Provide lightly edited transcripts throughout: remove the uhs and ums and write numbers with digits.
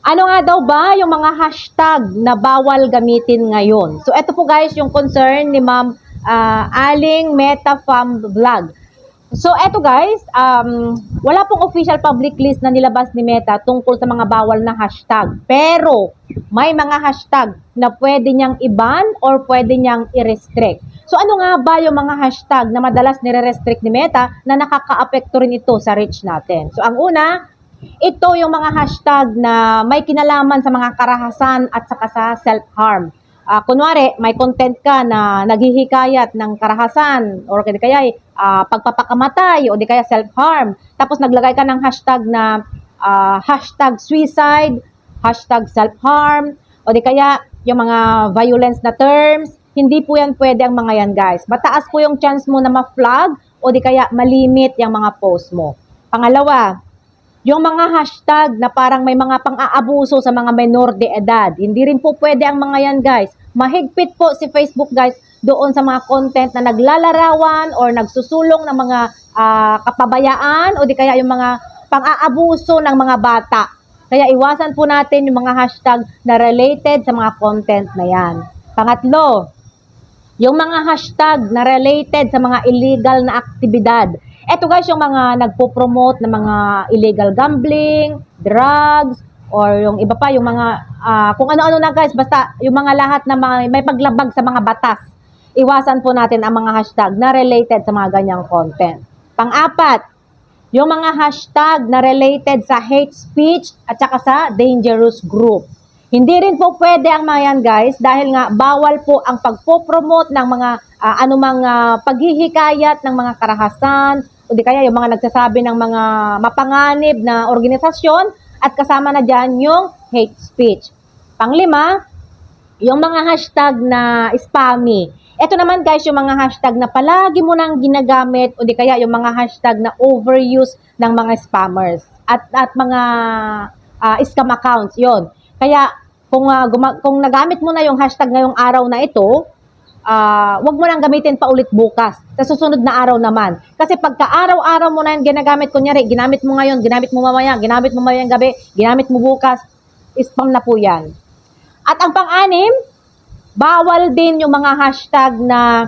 Ano nga daw ba yung mga hashtag na bawal gamitin ngayon? So, ito po guys yung concern ni Ma'am Aling Meta Fam Vlog. So, eto guys, wala pong official public list na nilabas ni Meta tungkol sa mga bawal na hashtag. Pero, may mga hashtag na pwede niyang i-ban or pwede niyang i-restrict. So, ano nga ba yung mga hashtag na madalas nire-restrict ni Meta na nakaka-apekto rin ito sa reach natin? So, ang una, ito yung mga hashtag na may kinalaman sa mga karahasan at saka sa self-harm. Kunwari, may content ka na naghihikayat ng karahasan or kaya pagpapakamatay o di kaya self-harm. Tapos naglagay ka ng hashtag na hashtag suicide, hashtag self-harm, o di kaya yung mga violence na terms. Hindi po yan pwede ang mga yan guys. Mataas po yung chance mo na ma-flag o di kaya malimit yung mga post mo. Pangalawa, yung mga hashtag na parang may mga pang-aabuso sa mga menor de edad. Hindi rin po pwede ang mga yan guys. Mahigpit po si Facebook guys doon sa mga content na naglalarawan or nagsusulong ng mga kapabayaan o di kaya yung mga pang-aabuso ng mga bata. Kaya iwasan po natin yung mga hashtag na related sa mga content na yan. Pangatlo, yung mga hashtag na related sa mga illegal na aktibidad. Eto guys, yung mga nagpo-promote ng mga illegal gambling, drugs, or yung iba pa, yung mga, kung ano-ano na guys, basta yung mga lahat na may paglabag sa mga batas. Iwasan po natin ang mga hashtag na related sa mga ganyang content. Pang-apat, yung mga hashtag na related sa hate speech at saka sa dangerous group. Hindi rin po pwede ang mga yan guys dahil nga bawal po ang pagpo-promote ng mga anumang paghihikayat ng mga karahasan o di kaya yung mga nagsasabi ng mga mapanganib na organisasyon at kasama na dyan yung hate speech. Panglima, yung mga hashtag na spammy. Ito naman guys yung mga hashtag na palagi mo nang ginagamit o di kaya yung mga hashtag na overuse ng mga spammers at mga scam accounts yon. Kaya kung nagamit mo na yung hashtag ngayong araw na ito, wag mo nang gamitin pa ulit bukas. Sa susunod na araw naman. Kasi pagka araw-araw mo na yung ginagamit, kunyari, ginamit mo ngayon, ginamit mo mamaya, ginamit mo mamayang gabi, ginamit mo bukas, spam na po yan. At ang pang-anim, bawal din yung mga hashtag na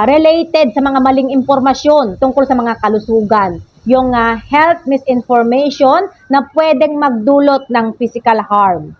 related sa mga maling impormasyon tungkol sa mga kalusugan. Yung health misinformation na pwedeng magdulot ng physical harm.